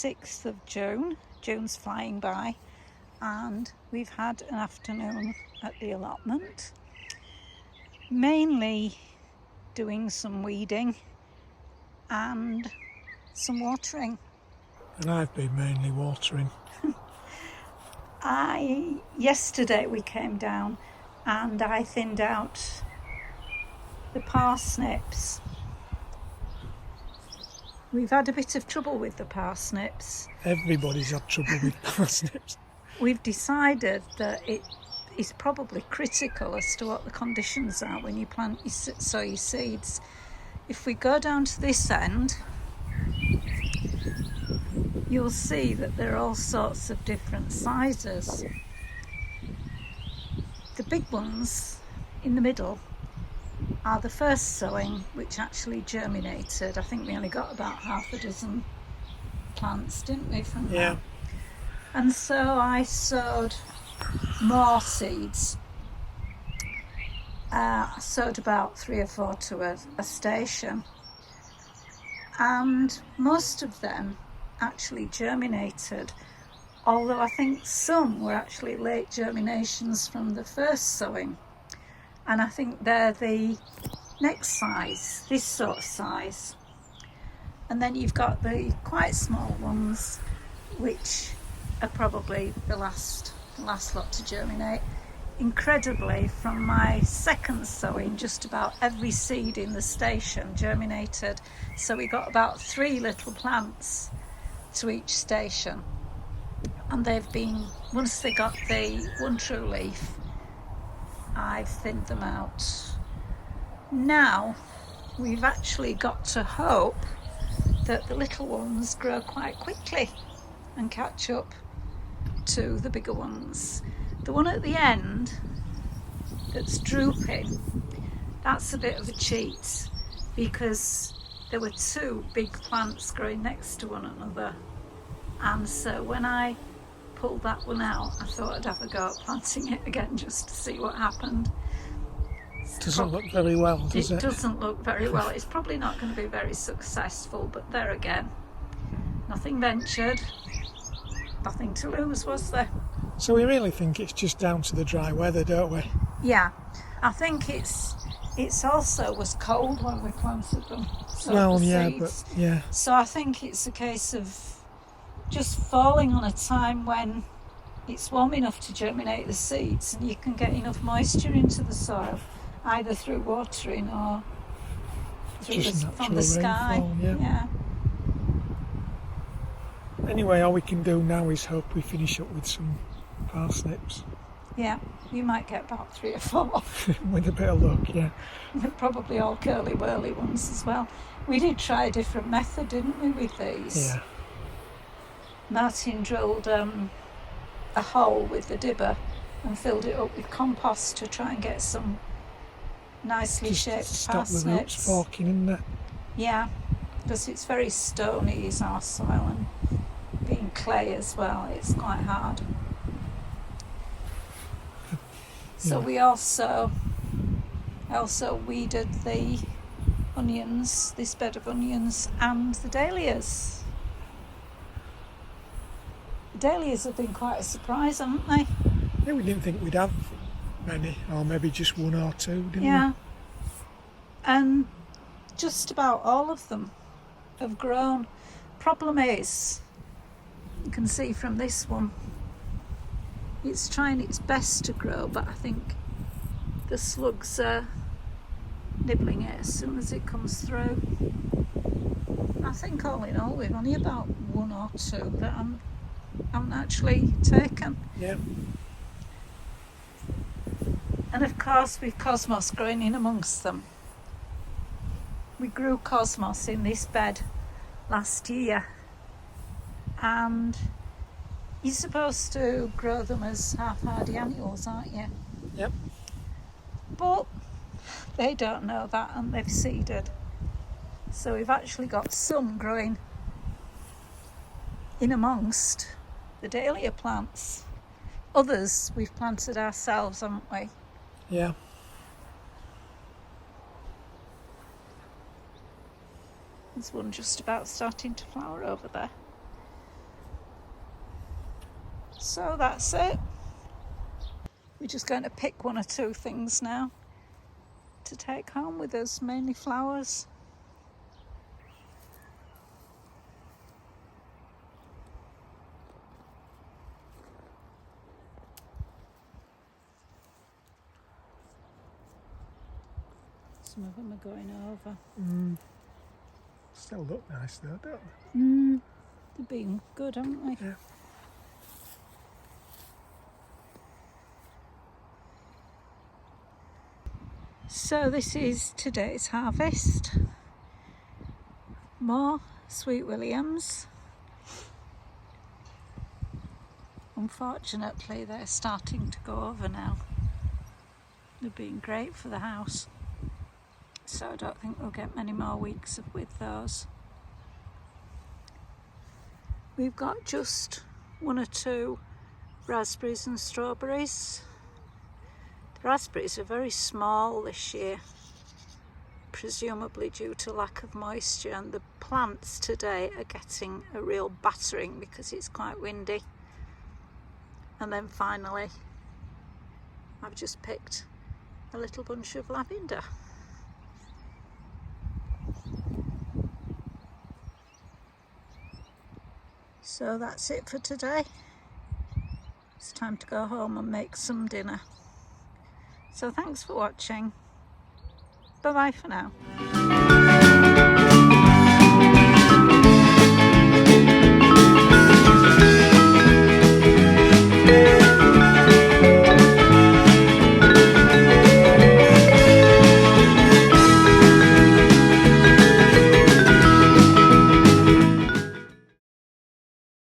6th of June. June's flying by, and we've had an afternoon at the allotment, mainly doing some weeding and some watering. And I've been mainly watering. Yesterday we came down and I thinned out the parsnips. We've had a bit of trouble with the parsnips. Everybody's had trouble with parsnips. We've decided that it is probably critical as to what the conditions are when you sow your seeds. If we go down to this end, you'll see that there are all sorts of different sizes. The big ones in the middle are the first sowing, which actually germinated. I think we only got about half a dozen plants, didn't we, from that? And so I sowed more seeds. I sowed about 3 or 4 to a station, and most of them actually germinated, although I think some were actually late germinations from the first sowing, and I think they're the next size, this sort of size. And then you've got the quite small ones, which are probably the last lot to germinate. Incredibly, from my second sowing, just about every seed in the station germinated, so we got about 3 little plants to each station, and they've been, once they got the one true leaf, I've thinned them out. Now we've actually got to hope that the little ones grow quite quickly and catch up to the bigger ones. The one at the end that's drooping, that's a bit of a cheat, because there were 2 big plants growing next to one another, and so when I pulled that one out, I thought I'd have a go at planting it again just to see what happened. Doesn't look very well, does it? It doesn't look very well. It's probably not going to be very successful, but there again, nothing ventured, nothing to lose, was there? So we really think it's just down to the dry weather, don't we? Yeah, I think it's also was cold when we planted them. So I think it's a case of just falling on a time when it's warm enough to germinate the seeds and you can get enough moisture into the soil, either through watering or from the sky. Yeah. Anyway, all we can do now is hope we finish up with some parsnips. Yeah, you might get about 3 or 4. With a bit of luck, yeah. They're probably all curly-whirly ones as well. We did try a different method, didn't we, with these? Yeah. Martin drilled a hole with the dibber and filled it up with compost to try and get some nicely shaped stop parsnips. The roots forking, isn't it? Yeah, because it's very stony, is our soil, and being clay as well, it's quite hard. So we also weeded the onions, this bed of onions, and the dahlias. The dahlias have been quite a surprise, haven't they? Yeah, we didn't think we'd have many, or maybe just 1 or 2, didn't we? Yeah, and just about all of them have grown. Problem is, you can see from this one, it's trying its best to grow, but I think the slugs are nibbling it as soon as it comes through. I think all in all we've only about 1 or 2 that haven't actually taken. Yeah. And of course with cosmos growing in amongst them. We grew cosmos in this bed last year, and you're supposed to grow them as half-hardy annuals, aren't you? Yep. But they don't know that, and they've seeded. So we've actually got some growing in amongst the dahlia plants. Others we've planted ourselves, haven't we? Yeah. There's one just about starting to flower over there. So that's it. We're just going to pick one or two things now to take home with us, mainly flowers. Some of them are going over. Still look nice though, don't they? They've been good, haven't they? Yeah. So this is today's harvest. More Sweet Williams. Unfortunately, they're starting to go over now. They've been great for the house, so I don't think we'll get many more weeks with those. We've got just one or two raspberries and strawberries. The raspberries are very small this year, presumably due to lack of moisture, and the plants today are getting a real battering because it's quite windy. And then finally, I've just picked a little bunch of lavender. So that's it for today. It's time to go home and make some dinner. So thanks for watching. Bye bye for now.